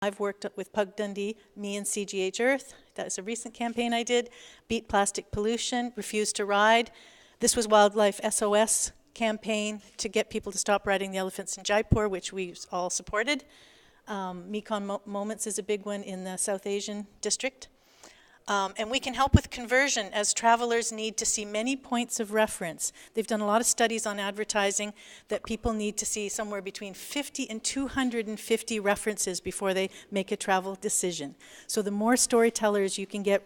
I've worked with Pug Dundee, me and CGH Earth. That was a recent campaign I did. Beat Plastic Pollution, Refuse to Ride. This was Wildlife SOS campaign to get people to stop riding the elephants in Jaipur, which we all supported. Mekong Moments is a big one in the South Asian district. And we can help with conversion as travelers need to see many points of reference. They've done a lot of studies on advertising that people need to see somewhere between 50 and 250 references before they make a travel decision. So the more storytellers you can get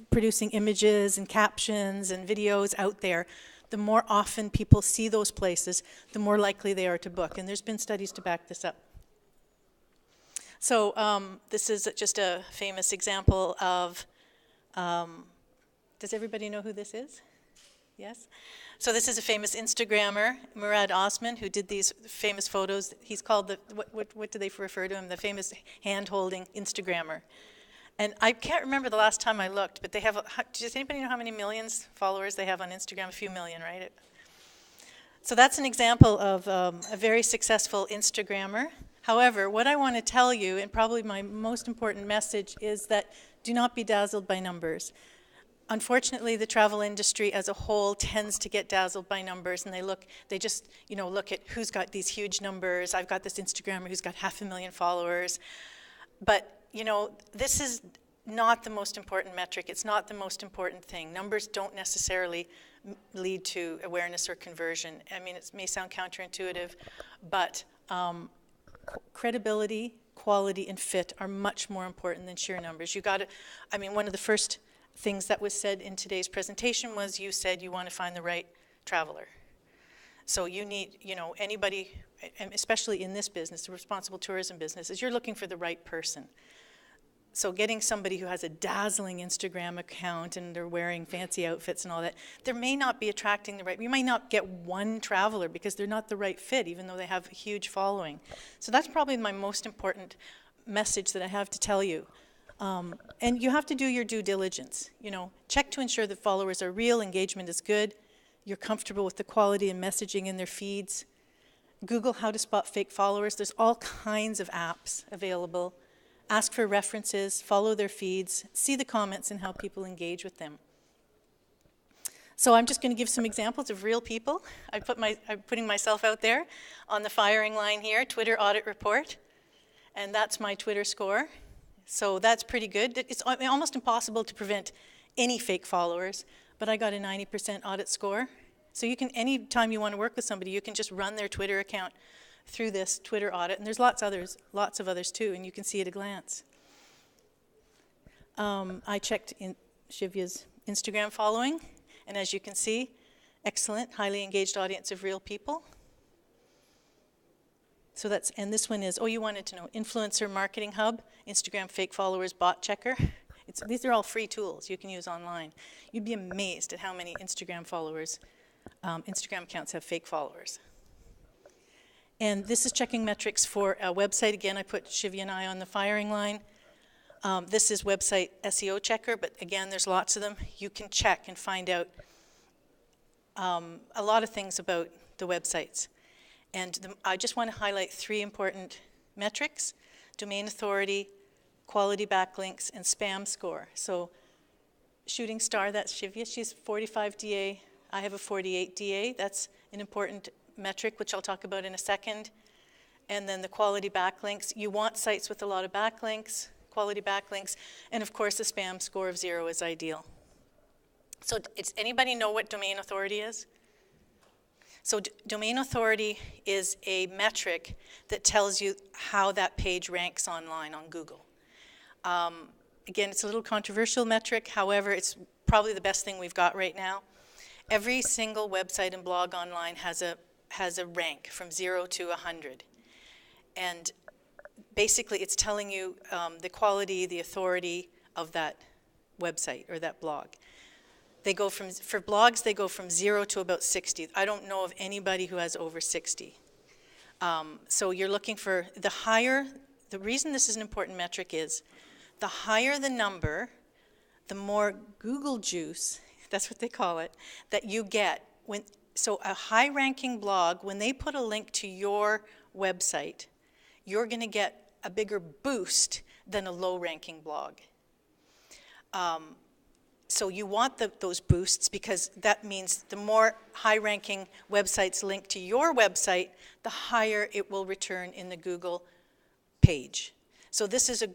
producing images and captions and videos out there, the more often people see those places, the more likely they are to book. And there's been studies to back this up. So this is just a famous example of does everybody know who this is? Yes? So this is a famous Instagrammer, Murad Osman, who did these famous photos. He's called the, what do they refer to him? The famous hand-holding Instagrammer. And I can't remember the last time I looked, but they have, does anybody know how many millions followers they have on Instagram? A few million, right? So that's an example of a very successful Instagrammer. However, what I want to tell you, and probably my most important message, is that do not be dazzled by numbers. Unfortunately, the travel industry as a whole tends to get dazzled by numbers, and they just look at who's got these huge numbers. I've got this Instagrammer who's got 500,000 followers. But, this is not the most important metric. It's not the most important thing. Numbers don't necessarily lead to awareness or conversion. I mean, it may sound counterintuitive, but credibility, quality, and fit are much more important than sheer numbers. One of the first things that was said in today's presentation was you said you want to find the right traveler. So you need, anybody, and especially in this business, the responsible tourism business, is you're looking for the right person. So getting somebody who has a dazzling Instagram account and they're wearing fancy outfits and all that, there may not be attracting the right, you might not get one traveler because they're not the right fit, even though they have a huge following. So that's probably my most important message that I have to tell you. And you have to do your due diligence. Check to ensure that followers are real, engagement is good, you're comfortable with the quality and messaging in their feeds. Google how to spot fake followers. There's all kinds of apps available. Ask for references, follow their feeds, see the comments and how people engage with them. So I'm just going to give some examples of real people. I'm putting myself out there on the firing line here, Twitter audit report, and that's my Twitter score. So that's pretty good. It's almost impossible to prevent any fake followers, but I got a 90% audit score. So you can, anytime you want to work with somebody, you can just run their Twitter account through this Twitter audit, and there's lots of others too, and you can see at a glance. I checked in Shivia's Instagram following, and as you can see, excellent, highly engaged audience of real people. So and this one is, you wanted to know, Influencer Marketing Hub, Instagram Fake Followers Bot Checker. These are all free tools you can use online. You'd be amazed at how many Instagram accounts have fake followers. And this is checking metrics for a website. Again, I put Shivya and I on the firing line. This is website SEO checker, but again, there's lots of them. You can check and find out a lot of things about the websites. And I just want to highlight 3 important metrics: domain authority, quality backlinks, and spam score. So Shooting Star, that's Shivya, she's 45 DA. I have a 48 DA. That's an important metric, which I'll talk about in a second. And then the quality backlinks. You want sites with a lot of backlinks, quality backlinks, and of course a spam score of 0 is ideal. So does anybody know what domain authority is? So domain authority is a metric that tells you how that page ranks online on Google. Again, it's a little controversial metric, however, it's probably the best thing we've got right now. Every single website and blog online has a rank from 0 to 100. And basically it's telling you the quality, the authority of that website or that blog. For blogs, they go from 0 to about 60. I don't know of anybody who has over 60. So you're looking for the reason this is an important metric is the higher the number, the more Google juice, that's what they call it, that you get. So a high-ranking blog, when they put a link to your website, you're going to get a bigger boost than a low-ranking blog. So you want those boosts because that means the more high-ranking websites link to your website, the higher it will return in the Google page. So this is a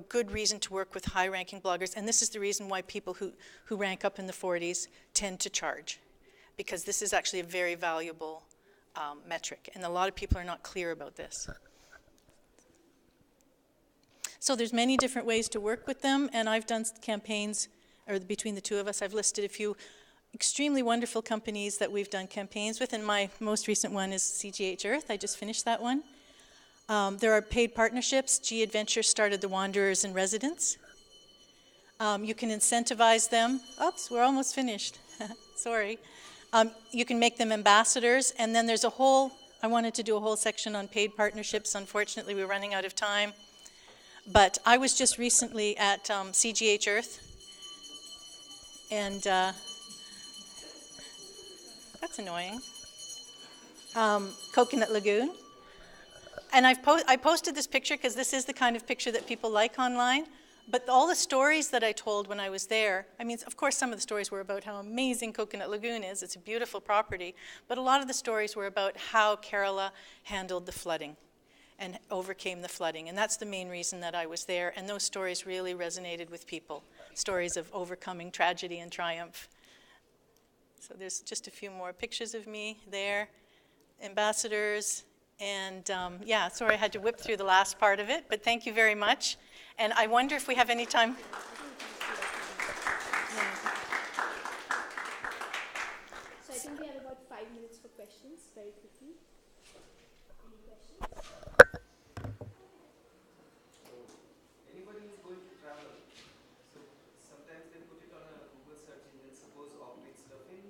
good reason to work with high-ranking bloggers, and this is the reason why people who rank up in the 40s tend to charge, because this is actually a very valuable metric, and a lot of people are not clear about this. So there's many different ways to work with them, and I've done campaigns, or between the two of us, I've listed a few extremely wonderful companies that we've done campaigns with, and my most recent one is CGH Earth. I just finished that one. There are paid partnerships. G Adventure started the Wanderers in Residence. You can incentivize them. Oops, we're almost finished. Sorry. You can make them ambassadors, and then there's a whole, I wanted to do a whole section on paid partnerships. Unfortunately, we're running out of time. But I was just recently at CGH Earth, and that's annoying. Coconut Lagoon. And I posted this picture because this is the kind of picture that people like online. But all the stories that I told when I was there, I mean, of course, some of the stories were about how amazing Coconut Lagoon is. It's a beautiful property. But a lot of the stories were about how Kerala handled the flooding and overcame the flooding. And that's the main reason that I was there. And those stories really resonated with people, stories of overcoming tragedy and triumph. So there's just a few more pictures of me there, ambassadors. And yeah, sorry I had to whip through the last part of it, but thank you very much. And I wonder if we have any time. So I think we have about 5 minutes for questions, very quickly. Any questions? Anybody who's going to travel, so sometimes they put it on a Google search engine, suppose off-beat stuff in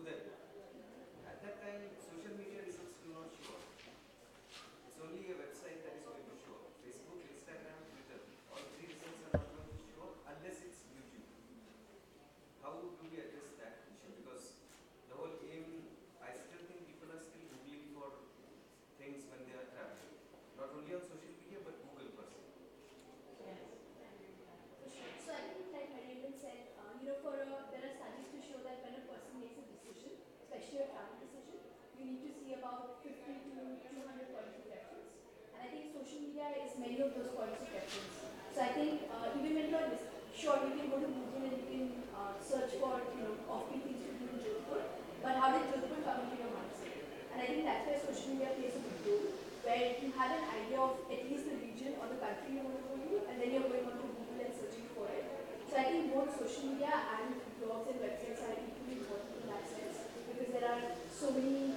Udaipur. At that time, social media results do not show up. It's only a website that is going to show up. Facebook, Instagram, Twitter. All three results are not going to show up unless it's YouTube. How do we address that issue? Because the whole aim, I still think people are still Googling for things when they are traveling. Not only on social media, but Google per se. So I think, like Hariandan said, there are studies to show that when a person makes a decision, especially a travel decision, you need to see about 50 to 200 points of reference. And I think social media is many of those points of reference. So I think even when you're sure, you can go to Google and you can search for offbeat things to do in Jodhpur, but how did Jodhpur come into your mindset? And I think that's where social media plays a big role, where you have an idea of at least the region or the country you want to go to, and then you're going on to Google and searching for it. So I think both social media and blogs and websites are equally important in that sense, because there are so many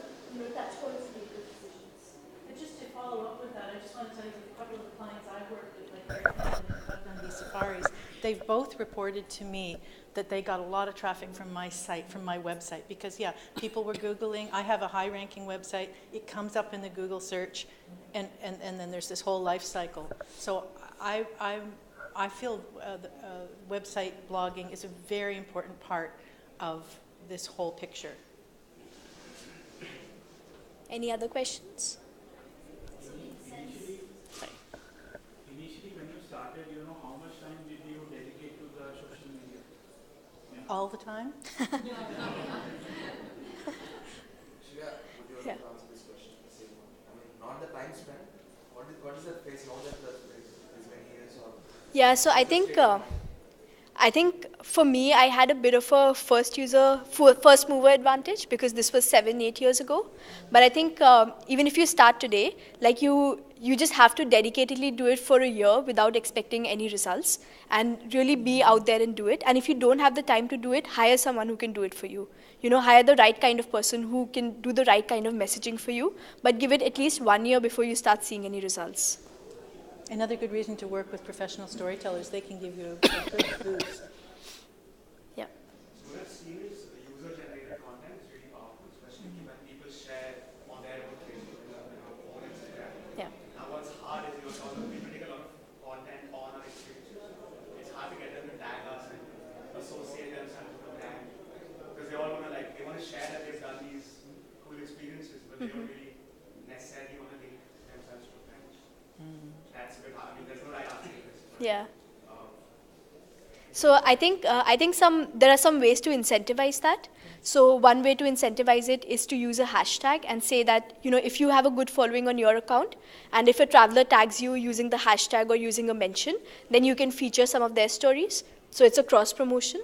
touch points to make those decisions. And just to follow up with that, I just want to tell you that a couple of the clients I've worked with, like I've done these safaris, they've both reported to me that they got a lot of traffic from my site, from my website, because yeah, people were Googling. I have a high-ranking website. It comes up in the Google search, and then there's this whole life cycle. So I feel website blogging is a very important part of this whole picture. Any other questions? Initially, when you started, how much time did you dedicate to the social media? Yeah. All the time? Shreya, would you like to answer this question? The same one. I mean, not the time spent. What is that phase now that is many years or? Yeah, so I think for me, I had a bit of a first mover advantage because this was 7-8 years ago. But I think even if you start today, like you just have to dedicatedly do it for a year without expecting any results and really be out there and do it. And if you don't have the time to do it, hire someone who can do it for you. Hire the right kind of person who can do the right kind of messaging for you, but give it at least 1 year before you start seeing any results. Another good reason to work with professional storytellers, they can give you a good boost. Yeah. So what I've seen is user-generated content is really powerful, especially when people share on their own Facebook, or Instagram. Yeah. Now what's hard is, people take a lot of content on our experiences. It's hard to get them to tag us and associate themselves with the brand. Because they all want to share that they've done these cool experiences, but they don't really necessarily want to link themselves to brands. Yeah. So I think there are some ways to incentivize that. So one way to incentivize it is to use a hashtag and say that, you know, if you have a good following on your account, and if a traveler tags you using the hashtag or using a mention, then you can feature some of their stories. So it's a cross promotion.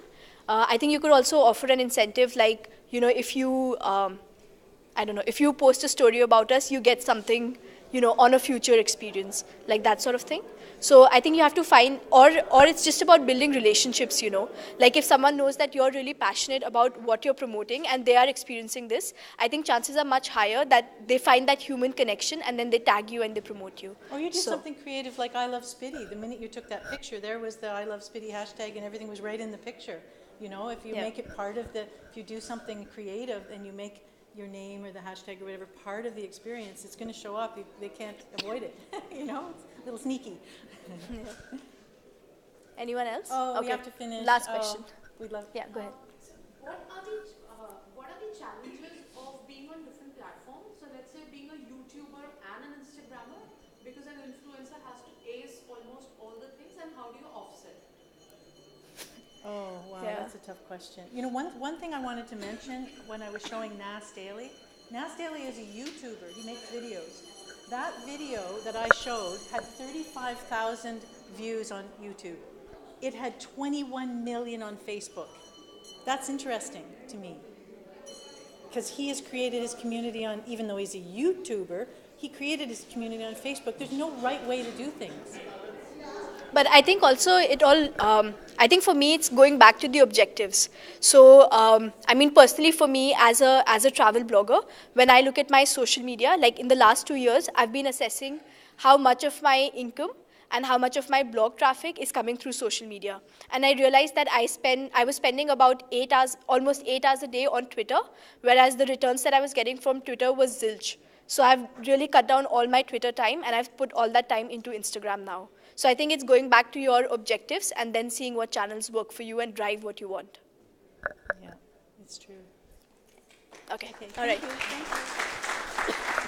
I think you could also offer an incentive, like, you know, if you I don't know, if you post a story about us, you get something, you know, on a future experience, like that sort of thing. So I think you have to find, or it's just about building relationships, you know. Like if someone knows that you're really passionate about what you're promoting and they are experiencing this, I think chances are much higher that they find that human connection and then they tag you and they promote you. Or you do something creative like I Love Spitty. The minute you took that picture, there was the I Love Spitty hashtag and everything was right in the picture. You know, if you make it part of the, if you do something creative and you make your name or the hashtag or whatever part of the experience, it's going to show up. They can't avoid it. You know, it's a little sneaky. Anyone else? Oh, okay. we have to finish. Last question. We'd love. Yeah, go ahead. What are the challenges of being on different platforms? So let's say being a YouTuber and an Instagrammer, because an influencer has to ace almost all the things, and how do you offset? Oh, wow, that's a tough question. You know, one thing I wanted to mention when I was showing Nas Daily is a YouTuber. He makes videos. That video that I showed had 35,000 views on YouTube. It had 21 million on Facebook. That's interesting to me. Because he has created his community on, even though he's a YouTuber, he created his community on Facebook. There's no right way to do things. But I think also I think for me it's going back to the objectives. So I mean personally for me as a travel blogger, when I look at my social media, like in the last 2 years, I've been assessing how much of my income and how much of my blog traffic is coming through social media. And I realized that I was spending about almost 8 hours a day on Twitter, whereas the returns that I was getting from Twitter was zilch. So I've really cut down all my Twitter time and I've put all that time into Instagram now. So I think it's going back to your objectives and then seeing what channels work for you and drive what you want. Yeah, it's true. Okay. All right. Thank you.